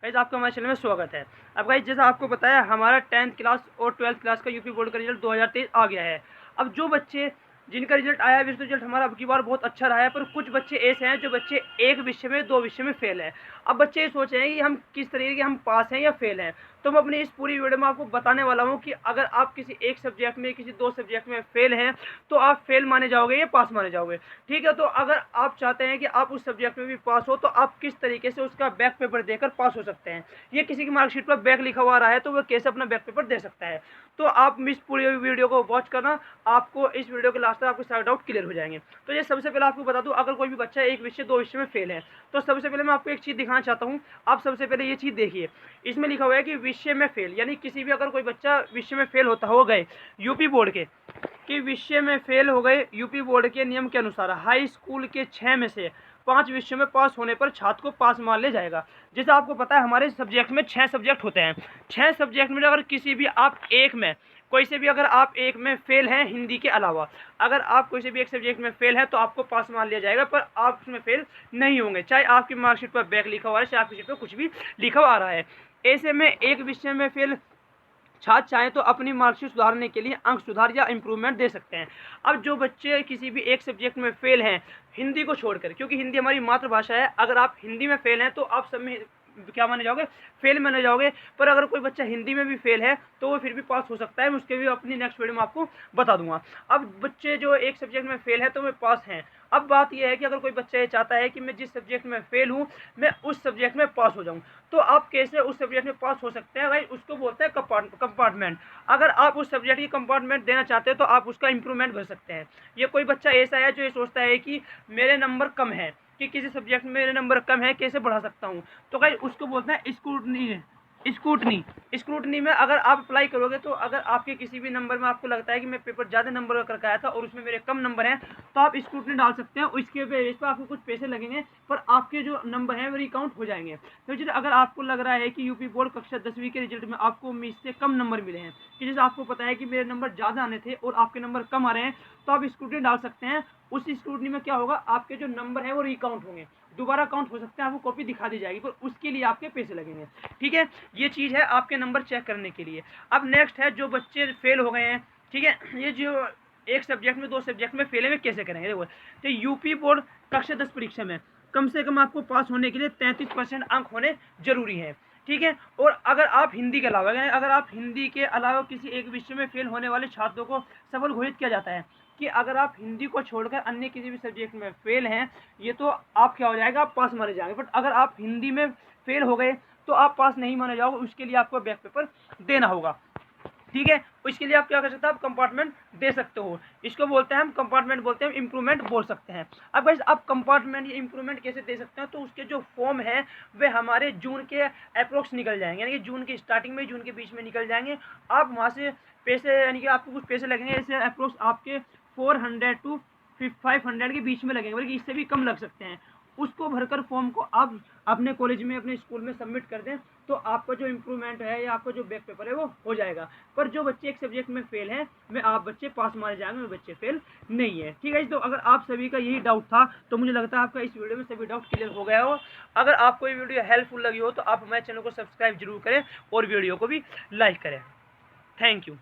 Guys आपका हमारे channel में स्वागत है। अब गाइस जैसा आपको पता है हमारा 10th क्लास और 12th क्लास का यूपी बोर्ड का रिजल्ट 2023 आ गया है। अब जो बच्चे जिनका रिजल्ट आया है वैसे तो रिजल्ट हमारा अब की बार बहुत अच्छा रहा है, पर कुछ बच्चे ऐसे हैं जो बच्चे एक विषय में 2 विषय में फेल हैं। अब बच्चे ये सोच रहे हैं कि हम किस तरीके के हम पास हैं या फेल हैं। तो मैं अपनी इस पूरी वीडियो में आपको बताने वाला हूँ कि अगर आप किसी एक सब्जेक्ट में किसी 2 सब्जेक्ट में फेल हैं तो आप फेल माने जाओगे या पास माने जाओगे। ठीक है, तो अगर आप चाहते हैं कि आप उस सब्जेक्ट में भी पास हो तो आप किस तरीके से उसका बैक पेपर देकर पास हो सकते हैं। ये किसी की मार्कशीट पर बैक लिखा हुआ रहा है तो वह कैसे अपना बैक पेपर दे सकता है। तो आप इस पूरी वीडियो को वॉच करना, आपको इस वीडियो के लास्ट तक आपके सारे डाउट क्लियर हो जाएंगे। तो ये सबसे पहले आपको बता दूं, अगर कोई भी बच्चा एक विषय 2 विषय में फेल है तो सबसे पहले मैं आपको एक चीज़ दिखाना चाहता हूँ। आप सबसे पहले ये चीज़ देखिए, इसमें लिखा हुआ है कि विषय में फेल, यानी किसी भी अगर कोई बच्चा विषय में फेल होता हो गए यूपी बोर्ड के कि विषय में फेल हो गए यूपी बोर्ड के नियम के अनुसार हाई स्कूल के 6 में से 5 विषयों में पास होने पर छात्र को पास मान लिया जाएगा। जैसे आपको पता है हमारे सब्जेक्ट में 6 सब्जेक्ट होते हैं। 6 सब्जेक्ट में अगर किसी भी आप एक में कोई से भी अगर आप एक में फेल हैं हिंदी के अलावा, अगर आप कोई से भी एक सब्जेक्ट में फेल है तो आपको पास मान लिया जाएगा, पर आप उसमें फेल नहीं होंगे, चाहे आपकी मार्कशीट पर बैक लिखा हुआ है चाहे आपकी शीट पर कुछ भी लिखा हुआ आ रहा है। ऐसे में एक विषय में फेल छात्र चाहें तो अपनी मार्कशीट सुधारने के लिए अंक सुधार या इम्प्रूवमेंट दे सकते हैं। अब जो बच्चे किसी भी एक सब्जेक्ट में फेल हैं हिंदी को छोड़कर, क्योंकि हिंदी हमारी मातृभाषा है, अगर आप हिंदी में फेल हैं तो आप सब में क्या माने जाओगे, फेल माने जाओगे। पर अगर कोई बच्चा हिंदी में भी फेल है तो वो फिर भी पास हो सकता है, मैं उसके भी अपनी नेक्स्ट वीडियो में आपको बता दूंगा। अब बच्चे जो एक सब्जेक्ट में फेल है तो वे पास हैं। अब बात यह है कि अगर कोई बच्चा ये चाहता है कि मैं जिस सब्जेक्ट में फेल हूँ मैं उस सब्जेक्ट में पास हो जाऊँ, तो आप कैसे उस सब्जेक्ट में पास हो सकते हैं भाई, उसको बोलते हैं कंपार्टमेंट। अगर आप उस सब्जेक्ट की कंपार्टमेंट देना चाहते हैं तो आप उसका इंप्रूवमेंट भर सकते हैं। ये कोई बच्चा ऐसा है जो ये सोचता है कि मेरे नंबर कम है, कि किसी सब्जेक्ट में मेरे नंबर कम है कैसे बढ़ा सकता हूँ, तो भाई उसको बोलते हैं स्क्रूटनी। स्क्रूटनी स्क्रूटनी में अगर आप अप्लाई करोगे तो अगर आपके किसी भी नंबर में आपको लगता है कि मैं पेपर ज़्यादा नंबर करके आया था और उसमें मेरे कम नंबर हैं तो आप स्क्रूटनी डाल सकते हैं। इसके बेस पर आपको कुछ पैसे लगेंगे पर आपके जो नंबर हैं वो रिकाउंट हो जाएंगे। तो जैसे अगर आपको लग रहा है कि यूपी बोर्ड कक्षा 10वीं के रिजल्ट में आपको इससे कम नंबर मिले हैं, कि जैसे आपको पता है कि मेरे नंबर ज़्यादा आने थे और आपके नंबर कम आ रहे हैं, तो आप स्क्रूटनी डाल सकते हैं। उस स्क्रूटनी में क्या होगा, आपके जो नंबर हैं वो रिकाउंट होंगे, दोबारा काउंट हो सकते हैं, आपको कॉपी दिखा दी जाएगी, पर उसके लिए आपके पैसे लगेंगे। ठीक है, ये चीज़ है आपके नंबर चेक करने के लिए। अब नेक्स्ट है जो बच्चे फेल हो गए हैं, ठीक है, ये जो एक सब्जेक्ट में 2 सब्जेक्ट में फेल है कैसे करेंगे देखो। तो यूपी बोर्ड कक्षा 10 परीक्षा में कम से कम आपको पास होने के लिए 33% अंक होने जरूरी है। ठीक है, और अगर आप हिंदी के अलावा अगर आप हिंदी के अलावा किसी एक विषय में फेल होने वाले छात्रों को सफल घोषित किया जाता है कि अगर आप हिंदी को छोड़कर अन्य किसी भी सब्जेक्ट में फेल हैं, ये तो आप क्या हो जाएगा, आप पास माने जाएंगे। बट अगर आप हिंदी में फेल हो गए तो आप पास नहीं माने जाओगे, उसके लिए आपको बैक पेपर देना होगा। ठीक है, इसके लिए आप क्या कर सकते हैं, आप कंपार्टमेंट दे सकते हो। इसको बोलते हैं हम कंपार्टमेंट, बोलते हैं इम्प्रूवमेंट बोल सकते हैं। अब गाइस आप कंपार्टमेंट या इम्प्रूवमेंट कैसे दे सकते हैं, तो उसके जो फॉर्म है वे हमारे जून के अप्रोक्स निकल जाएंगे, यानी कि जून के स्टार्टिंग में जून के बीच में निकल जाएंगे। आप वहाँ से पैसे, यानी कि आपको कुछ पैसे लगेंगे, ऐसे अप्रोक्स आपके 400 टू 500 के बीच में लगेंगे, बल्कि इससे भी कम लग सकते हैं। उसको भरकर फॉर्म को आप अपने कॉलेज में अपने स्कूल में सबमिट कर दें तो आपका जो इम्प्रूवमेंट है या आपका जो बैक पेपर है वो हो जाएगा। पर जो बच्चे एक सब्जेक्ट में फेल हैं वे आप बच्चे पास माने जाएंगे, वे बच्चे फेल नहीं है। ठीक है, तो अगर आप सभी का यही डाउट था तो मुझे लगता है आपका इस वीडियो में सभी डाउट क्लियर हो गया हो। अगर आपको ये वीडियो हेल्पफुल लगी हो तो आप हमारे चैनल को सब्सक्राइब जरूर करें और वीडियो को भी लाइक करें। Thank you.